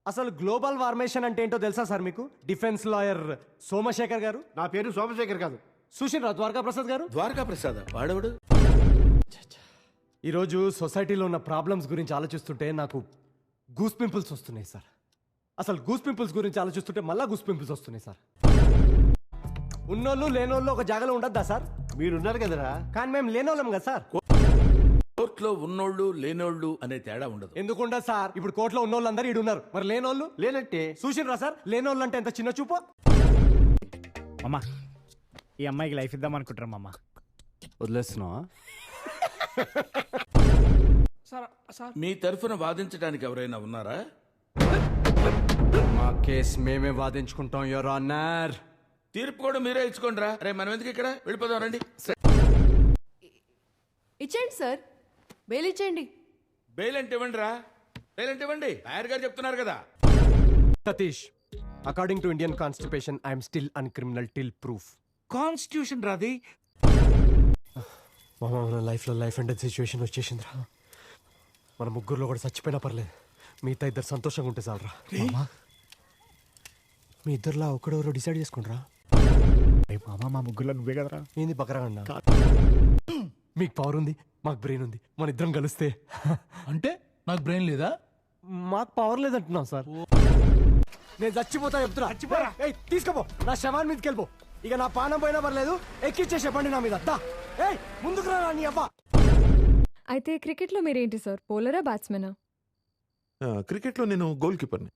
అసలు గ్లోబల్ వార్మేషన్ అంటే ఏంటో తెలుసా సార్ మీకు? డిఫెన్స్ లాయర్ సోమశేఖర్ గారు. నా పేరు సోమశేఖర్ కాదు, సుశీల్ ద్వారకా ప్రసాద్ గారు. ద్వారకా ప్రసాద్ వాడవుడు. ఈరోజు సొసైటీలో ఉన్న ప్రాబ్లమ్స్ గురించి ఆలోచిస్తుంటే నాకు గూస్ పింపుల్స్ వస్తున్నాయి సార్. అసలు గూస్ పింపుల్స్ గురించి ఆలోచిస్తుంటే మళ్ళా గూస్ పింపుల్స్ వస్తున్నాయి సార్. ఉన్నోళ్ళు లేనోళ్ళు ఒక జాగాలో ఉండద్దా సార్? మీరున్నారు కదరా. కానీ మేము లేనోళ్ళం కదా సార్. కోర్టులో ఉన్నోళ్ళు లేనోళ్ళు అనే తేడా ఉండదు. ఎందుకుండా సార్? ఇప్పుడు కోర్టులో ఉన్నోళ్ళు అందరూ ఈడు ఉన్నారు, మరి లేనోళ్ళు లేనట్టే. చూసినరా సార్? లేనోళ్ళు అంటే ఎంత చిన్న చూపు. అమ్మా, ఈ అమ్మాయికి లైఫ్ ఇద్దాం అనుకుంటారా అమ్మా? వదిలేస్తున్నావా? మీ తరఫున వాదించడానికి ఎవరైనా ఉన్నారా? మా కేసు మేమే వాదించుకుంటాం యువర్ ఆనర్. తీర్పు కూడా మీరే ఇచ్చుకోండి రా. రే మనం ఎందుకు ఇక్కడ, వెళ్ళిపోదాం రండి. ఇచ్చేయండి సార్, బెయిల్ ఇచ్చేయండి. బెయిల్ అంటే ఇవ్వండి రా, బెయిల్ అంటే ఇవ్వండి. లాయర్ గారు చెప్తున్నారు కదా. Satish, according to Indian constitution I'm still uncriminal till proof. Constitution రాది. మన లైఫ్లో లైఫ్ అండ్ డెత్ సిచ్యువేషన్ వచ్చేసిందిరా. మన ముగ్గురులో కూడా చచ్చిపోయినా పర్లేదు, మిగతా ఇద్దరు సంతోషంగా ఉంటే చాలరా. మీ ఇద్దరులా ఒకడెవరో డిసైడ్ చేసుకుంటారా. మామ, మా ముగ్గురులో నువ్వే కదరా. ఏంది బకరగండా? మీకు పవర్ ఉంది, మాకు బ్రెయిన్ ఉంది, మన ఇద్దరం కలిస్తే. అంటే నాకు బ్రెయిన్ లేదా? మాకు పవర్ లేదంటున్నాం సార్. నేను చచ్చిపోతా చెప్తున్నా. ఏయ్, తీసుకుపో, నా శవాన్ని మీదకి వెళ్ళిపో. ఇక నా పానం పోయినా పర్లేదు, ఎక్కిచ్చే చెప్పండి నా మీద. ఏయ్, ముందుకు రా నీ అవ్వ. అయితే క్రికెట్లో మీరేంటి సార్, బౌలరా బ్యాట్స్మెనా? క్రికెట్లో నేను గోల్ కీపర్ని.